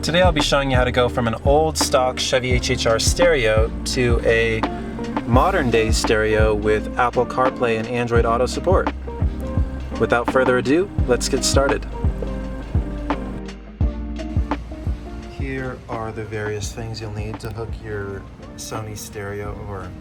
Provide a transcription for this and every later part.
Today I'll be showing you how to go from an old stock Chevy HHR stereo to a modern day stereo with Apple CarPlay and Android Auto support. Without further ado, let's get started. Here are the various things you'll need to hook your Sony stereo, or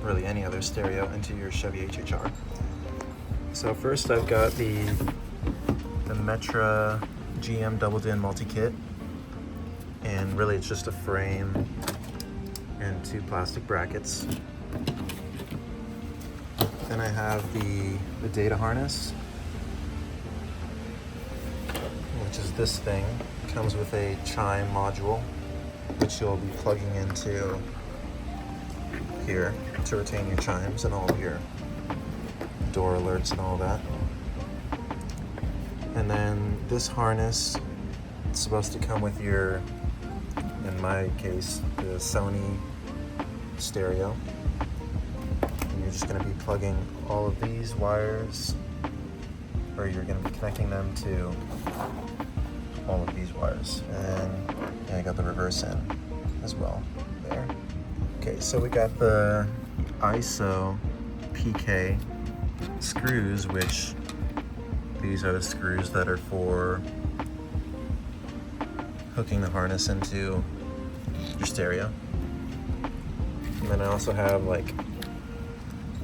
really any other stereo, into your Chevy HHR. So first I've got the Metra GM Double DIN multi-kit, and really it's just a frame and two plastic brackets. Then I have the data harness, which is this thing. It comes with a chime module, which you'll be plugging into here to retain your chimes and all of your door alerts and all that. And then this harness, it's supposed to come with your, in my case, the Sony stereo. And you're just going to be plugging all of these wires, or you're going to be connecting them to all of these wires. And I got the reverse in as well there. Okay, so we got the ISO PK screws, which these are the screws that are for hooking the harness into your stereo. And then I also have like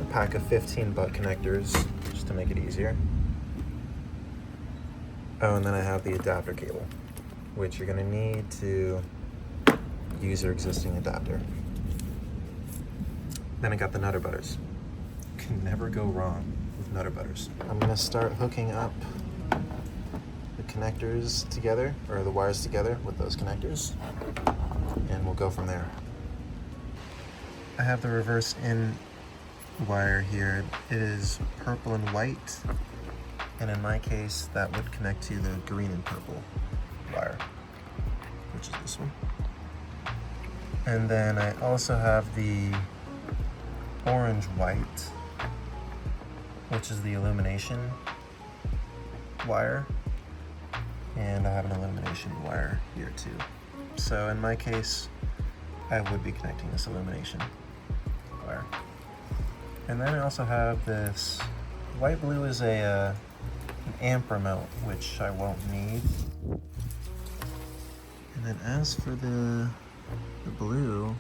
a pack of 15 butt connectors just to make it easier. Oh, and then I have the adapter cable, which you're going to need to use your existing adapter. Then I got the Nutter Butters. You can never go wrong with Nutter Butters. I'm going to start hooking up the connectors together, or the wires together with those connectors, and we'll go from there. I have the reverse in wire here. It is purple and white, and in my case that would connect to the green and purple wire, which is this one. And then I also have the orange white, which is the illumination wire, and I have an illumination wire here too. So in my case, I would be connecting this illumination wire. And then I also have this white blue is an amp remote, which I won't need. And then as for the blue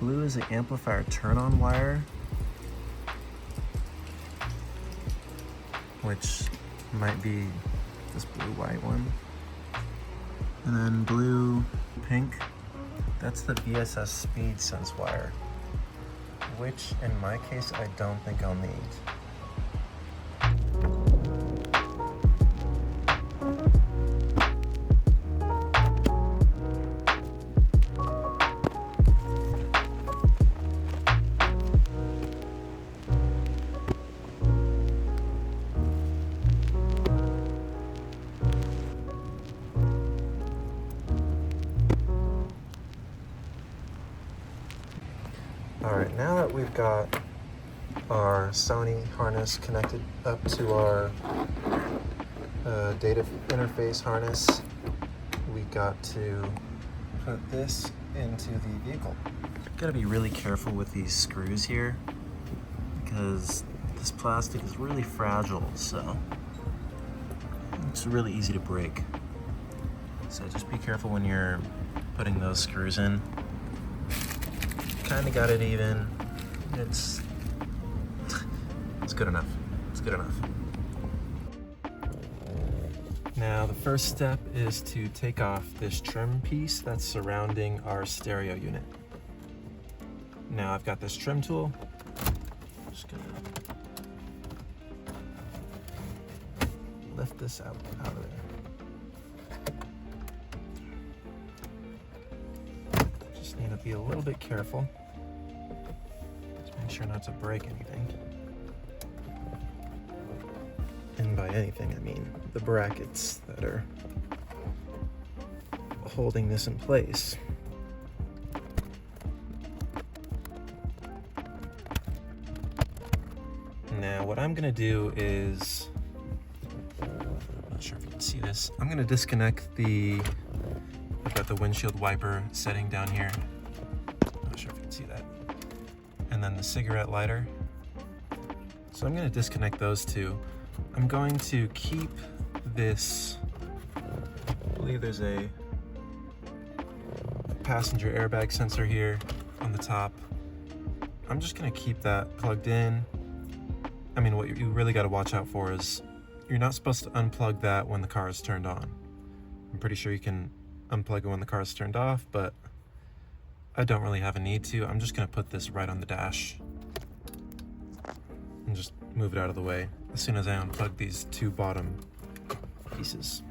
is the amplifier turn-on wire, which might be this blue-white one. And then blue-pink, that's the VSS speed sense wire, which in my case I don't think I'll need. Alright, now that we've got our Sony harness connected up to our data interface harness, we got to put this into the vehicle. Gotta be really careful with these screws here, because this plastic is really fragile, so it's really easy to break. So just be careful when you're putting those screws in. Kind of got it even. It's good enough. It's good enough. Now the first step is to take off this trim piece that's surrounding our stereo unit. Now I've got this trim tool. Just gonna lift this out of there. Just need to be a little bit careful. Make sure not to break anything. And by anything, I mean the brackets that are holding this in place. Now what I'm gonna do is, I'm not sure if you can see this. I'm gonna disconnect I've got the windshield wiper setting down here. Not sure if you can see that. And then the cigarette lighter. So I'm gonna disconnect those two. I'm going to keep this, I believe there's a passenger airbag sensor here on the top. I'm just gonna keep that plugged in. I mean, what you really gotta watch out for is you're not supposed to unplug that when the car is turned on. I'm pretty sure you can unplug it when the car is turned off, but I don't really have a need to. I'm just gonna put this right on the dash and just move it out of the way as soon as I unplug these two bottom pieces.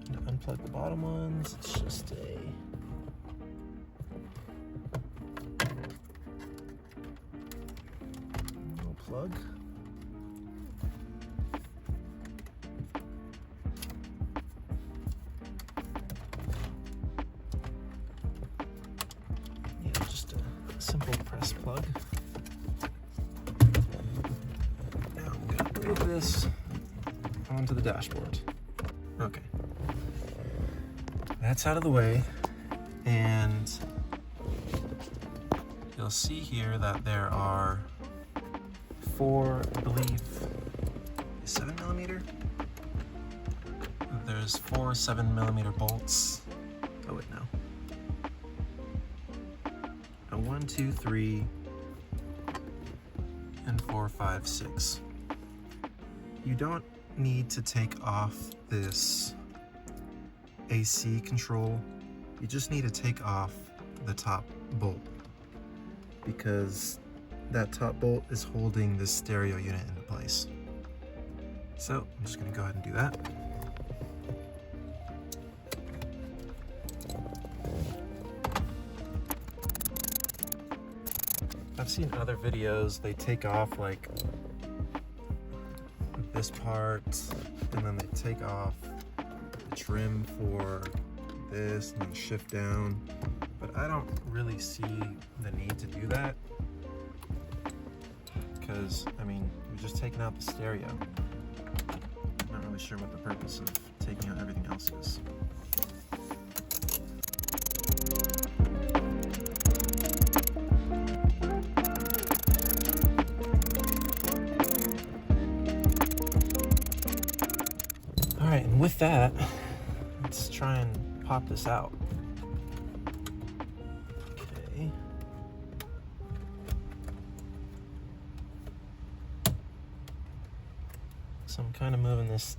I'm gonna unplug the bottom ones. It's just a little plug. Yeah, just a simple press plug. Move this onto the dashboard. Okay, that's out of the way, and you'll see here that there are four, I believe, 7mm. There's four 7mm bolts. Oh wait, no. 1, 2, 3, and 4, 5, 6. You don't need to take off this AC control. You just need to take off the top bolt, because that top bolt is holding this stereo unit into place. So I'm just gonna go ahead and do that. I've seen other videos, they take off like this part, and then they take off the trim for this and then shift down, but I don't really see the need to do that, because I mean, we're just taking out the stereo. I'm not really sure what the purpose of taking out everything else is. Alright, and with that, let's try and pop this out. Okay. So I'm kind of moving this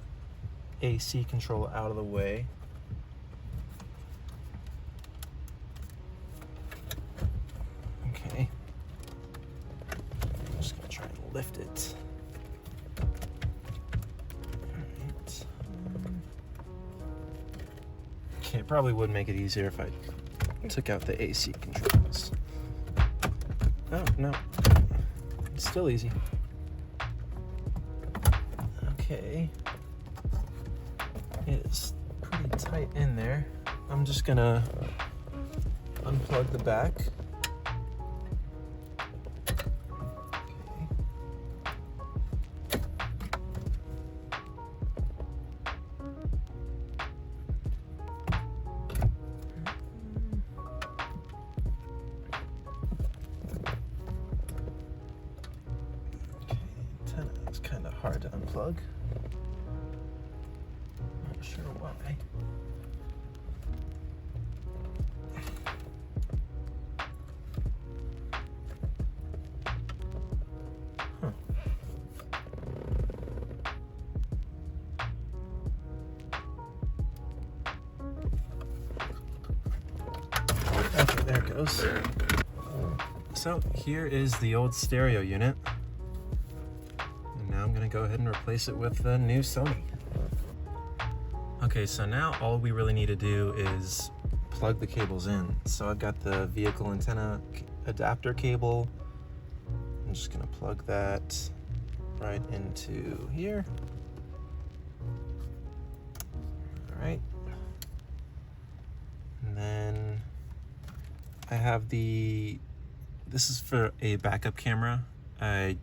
AC control out of the way. Okay. I'm just gonna try and lift it. Okay, it probably would make it easier if I took out the AC controls. Oh, no. It's still easy. Okay. It's pretty tight in there. I'm just gonna unplug the back. It's kind of hard to unplug. Not sure why. Huh. Okay, there it goes. So here is the old stereo unit. Now I'm gonna go ahead and replace it with the new Sony. Okay, so now all we really need to do is plug the cables in. So I've got the vehicle antenna adapter cable. I'm just gonna plug that right into here. All right. And then I have this is for a backup camera. I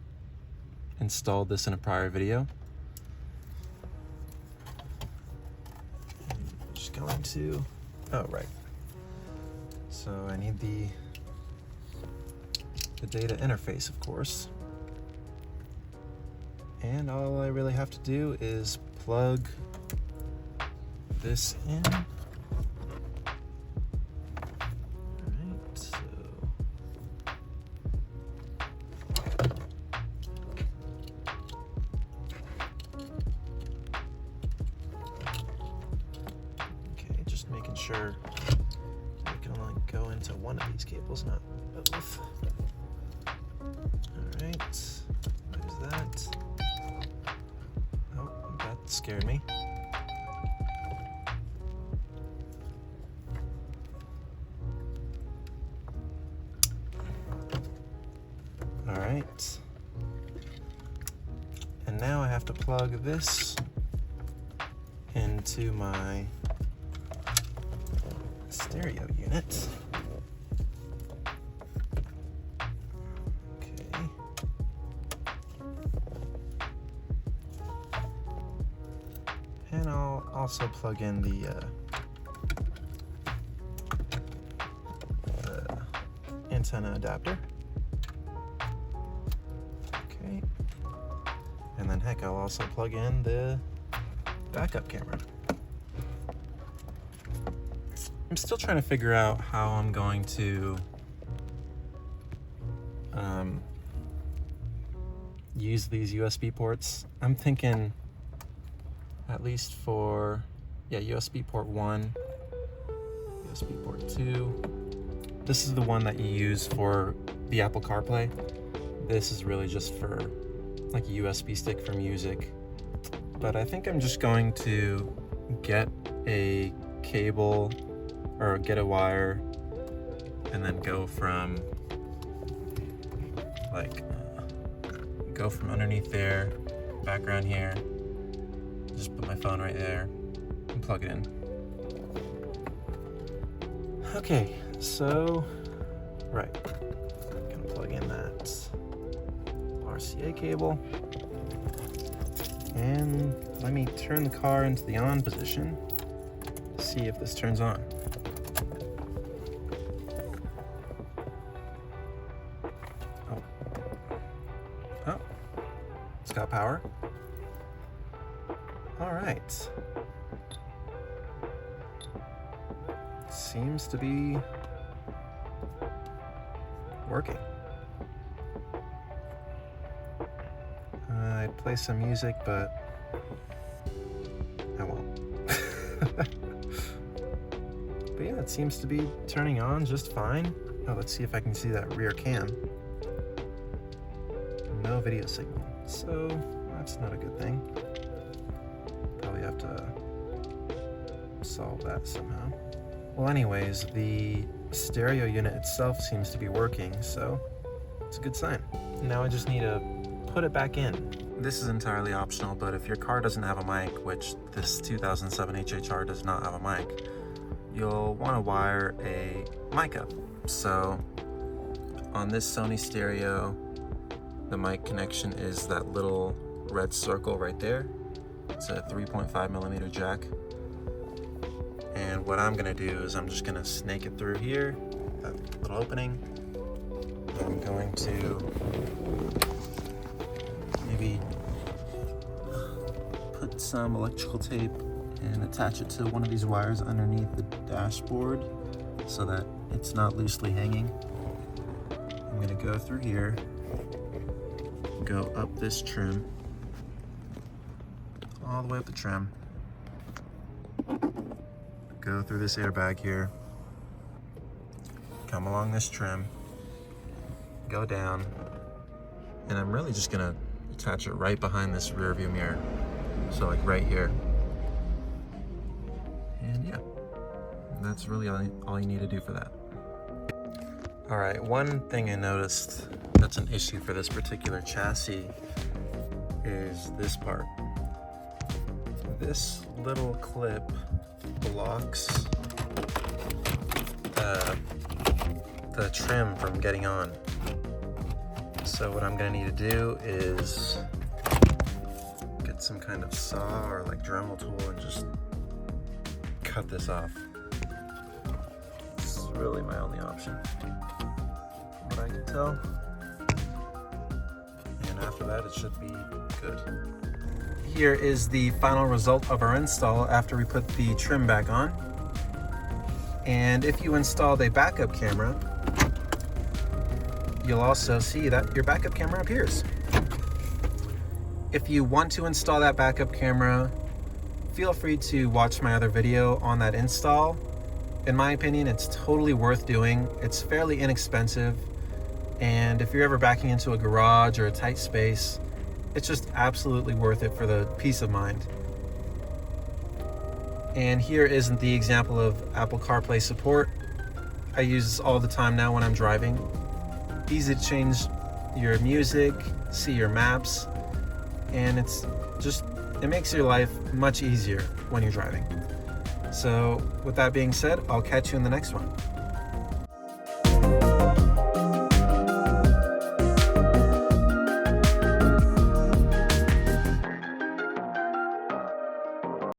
installed this in a prior video. going to, oh, right. So I need the data interface, of course. And all I really have to do is plug this in. Alright, so okay, just making sure I can only go into one of these cables, not both. Alright, there's that. Oh, that scared me. Alright. And now I have to plug this into my stereo unit. Okay. And I'll also plug in the antenna adapter. Okay. And then heck, I'll also plug in the backup camera. I'm still trying to figure out how I'm going to use these USB ports. I'm thinking at least for, yeah, USB port 1, USB port 2. This is the one that you use for the Apple CarPlay. This is really just for like a USB stick for music. But I think I'm just going to get a cable or get a wire and then go from underneath there, back around here, just put my phone right there and plug it in. Okay, so, right, I'm gonna plug in that RCA cable, and let me turn the car into the on position, see if this turns on. Oh, it's got power. All right. Seems to be working. I'd play some music, but I won't. But yeah, it seems to be turning on just fine. Oh, let's see if I can see that rear cam. No video signal, so that's not a good thing. Probably have to solve that somehow. Well, anyways, the stereo unit itself seems to be working, so it's a good sign. Now I just need to put it back in. This is entirely optional, but if your car doesn't have a mic, which this 2007 HHR does not have a mic, you'll want to wire a mic up. So on this Sony stereo, the mic connection is that little red circle right there. It's a 3.5 millimeter jack. And what I'm gonna do is I'm just gonna snake it through here, that little opening. I'm going to maybe put some electrical tape and attach it to one of these wires underneath the dashboard so that it's not loosely hanging. I'm gonna go through here, go up this trim, all the way up the trim, go through this airbag here, come along this trim, go down, and I'm really just gonna attach it right behind this rear view mirror. So like right here. And yeah, that's really all you need to do for that. All right, one thing I noticed that's an issue for this particular chassis is this part. This little clip blocks the trim from getting on. So what I'm gonna need to do is get some kind of saw or like Dremel tool and just cut this off. It's really my only option, from what I can tell. And after that, it should be good. Here is the final result of our install after we put the trim back on. And if you installed a backup camera, you'll also see that your backup camera appears. If you want to install that backup camera, feel free to watch my other video on that install. In my opinion, it's totally worth doing. It's fairly inexpensive, and if you're ever backing into a garage or a tight space, it's just absolutely worth it for the peace of mind. And here is the example of Apple CarPlay support. I use this all the time now when I'm driving. Easy to change your music, see your maps, and it makes your life much easier when you're driving. So with that being said, I'll catch you in the next one.